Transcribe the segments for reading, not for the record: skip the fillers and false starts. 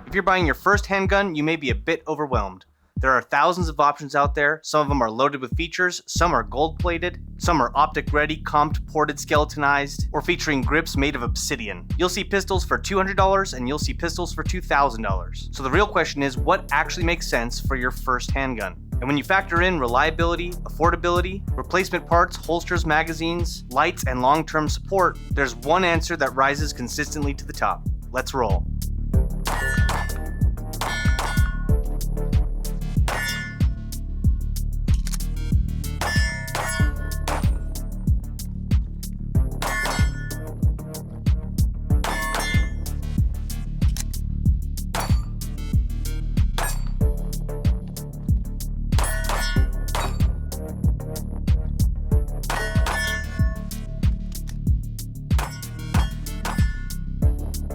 If you're buying your first handgun, you may be a bit overwhelmed. There are thousands of options out there. Some of them are loaded with features, some are gold-plated, some are optic-ready, comped, ported, skeletonized, or featuring grips made of obsidian. You'll see pistols for $200 and you'll see pistols for $2,000. So the real question is, what actually makes sense for your first handgun? And when you factor in reliability, affordability, replacement parts, holsters, magazines, lights, and long-term support, there's one answer that rises consistently to the top. Let's roll.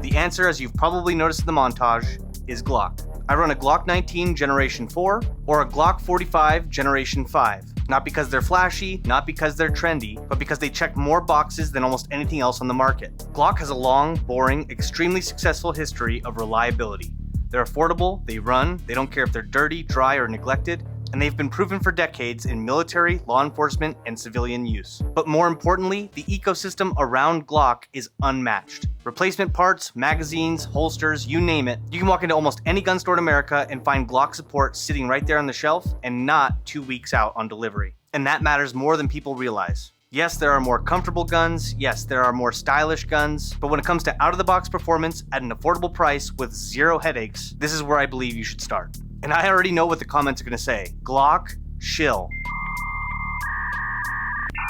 The answer, as you've probably noticed in the montage, is Glock. I run a Glock 19 Generation 4 or a Glock 45 Generation 5. Not because they're flashy, not because they're trendy, but because they check more boxes than almost anything else on the market. Glock has a long, boring, extremely successful history of reliability. They're affordable, they run, they don't care if they're dirty, dry, or neglected, and they've been proven for decades in military, law enforcement, and civilian use. But more importantly, the ecosystem around Glock is unmatched. Replacement parts, magazines, holsters, you name it. You can walk into almost any gun store in America and find Glock support sitting right there on the shelf and not 2 weeks out on delivery. And that matters more than people realize. Yes, there are more comfortable guns, yes, there are more stylish guns, but when it comes to out-of-the-box performance at an affordable price with zero headaches, this is where I believe you should start. And I already know what the comments are going to say. Glock, shill.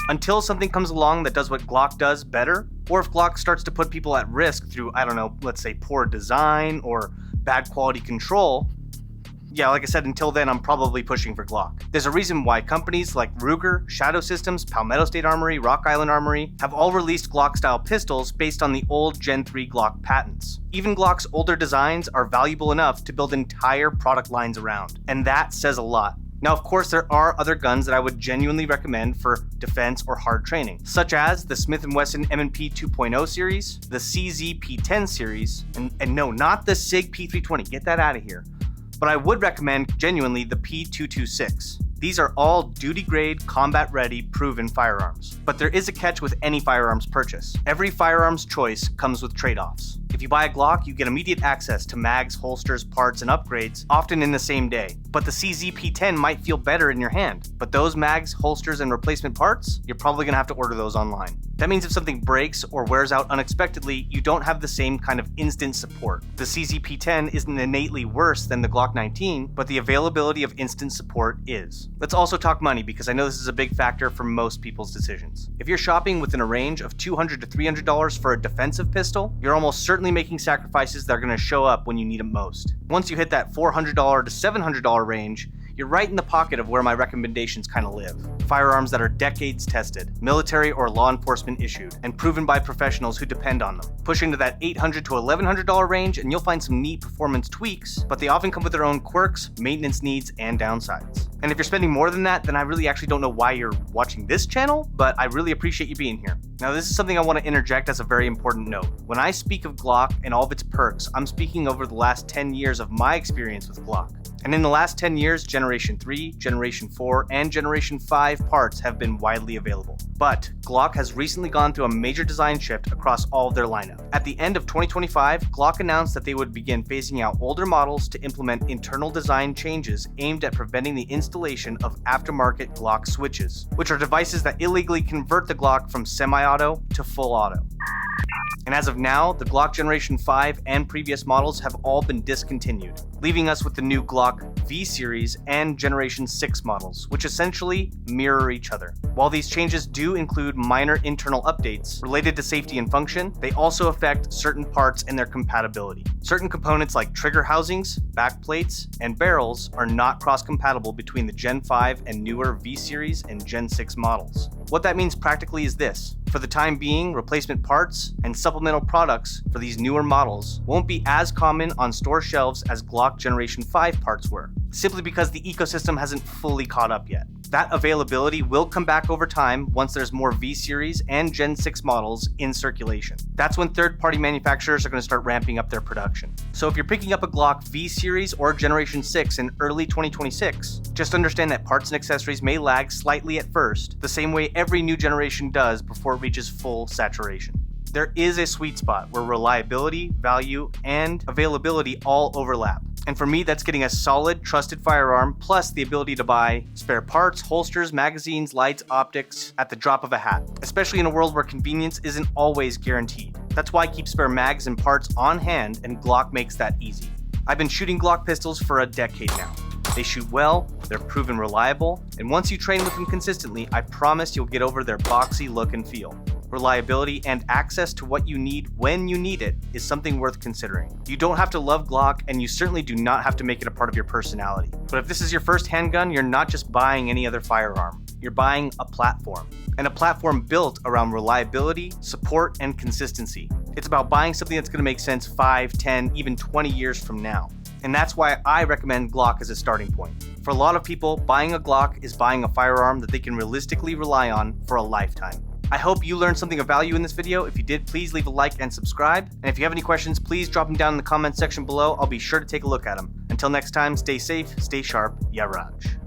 Until something comes along that does what Glock does better, or if Glock starts to put people at risk through, I don't know, let's say poor design or bad quality control, yeah, like I said, until then, I'm probably pushing for Glock. There's a reason why companies like Ruger, Shadow Systems, Palmetto State Armory, Rock Island Armory have all released Glock-style pistols based on the old Gen 3 Glock patents. Even Glock's older designs are valuable enough to build entire product lines around, and that says a lot. Now, of course, there are other guns that I would genuinely recommend for defense or hard training, such as the Smith & Wesson M&P 2.0 series, the CZ P10 series, and no, not the SIG P320, get that out of here. But I would recommend genuinely the P226. These are all duty-grade, combat-ready, proven firearms. But there is a catch with any firearms purchase. Every firearms choice comes with trade-offs. If you buy a Glock, you get immediate access to mags, holsters, parts, and upgrades, often in the same day. But the CZ P10 might feel better in your hand. But those mags, holsters, and replacement parts, you're probably going to have to order those online. That means if something breaks or wears out unexpectedly, you don't have the same kind of instant support. The CZ P10 isn't innately worse than the Glock 19, but the availability of instant support is. Let's also talk money, because I know this is a big factor for most people's decisions. If you're shopping within a range of $200 to $300 for a defensive pistol, you're almost certainly making sacrifices that are going to show up when you need them most. Once you hit that $400 to $700 range, you're right in the pocket of where my recommendations kind of live. Firearms that are decades tested, military or law enforcement issued, and proven by professionals who depend on them. Push into that $800 to $1,100 range and you'll find some neat performance tweaks, but they often come with their own quirks, maintenance needs, and downsides. And if you're spending more than that, then I really actually don't know why you're watching this channel, but I really appreciate you being here. Now, this is something I want to interject as a very important note. When I speak of Glock and all of its perks, I'm speaking over the last 10 years of my experience with Glock. And in the last 10 years, Generation 3, Generation 4, and Generation 5 parts have been widely available. But Glock has recently gone through a major design shift across all of their lineup. At the end of 2025, Glock announced that they would begin phasing out older models to implement internal design changes aimed at preventing the installation of aftermarket Glock switches, which are devices that illegally convert the Glock from semi-auto to full auto. And as of now, the Glock Generation 5 and previous models have all been discontinued, leaving us with the new Glock V series and Generation 6 models, which essentially mirror each other. While these changes do include minor internal updates related to safety and function, they also affect certain parts and their compatibility. Certain components like trigger housings, back plates, and barrels are not cross-compatible between the Gen 5 and newer V series and Gen 6 models. What that means practically is this. For the time being, replacement parts and supplemental products for these newer models won't be as common on store shelves as Glock Generation 5 parts were, simply because the ecosystem hasn't fully caught up yet. That availability will come back over time once there's more V Series and Gen 6 models in circulation. That's when third-party manufacturers are going to start ramping up their production. So if you're picking up a Glock V Series or Generation 6 in early 2026, just understand that parts and accessories may lag slightly at first, the same way every new generation does before it reaches full saturation. There is a sweet spot where reliability, value, and availability all overlap. And for me, that's getting a solid, trusted firearm, plus the ability to buy spare parts, holsters, magazines, lights, optics at the drop of a hat, especially in a world where convenience isn't always guaranteed. That's why I keep spare mags and parts on hand, and Glock makes that easy. I've been shooting Glock pistols for a decade now. They shoot well, they're proven reliable, and once you train with them consistently, I promise you'll get over their boxy look and feel. Reliability and access to what you need when you need it is something worth considering. You don't have to love Glock, and you certainly do not have to make it a part of your personality. But if this is your first handgun, you're not just buying any other firearm. You're buying a platform, and a platform built around reliability, support, and consistency. It's about buying something that's going to make sense 5, 10, even 20 years from now. And that's why I recommend Glock as a starting point. For a lot of people, buying a Glock is buying a firearm that they can realistically rely on for a lifetime. I hope you learned something of value in this video. If you did, please leave a like and subscribe. And if you have any questions, please drop them down in the comments section below. I'll be sure to take a look at them. Until next time, stay safe, stay sharp, Ya Raj.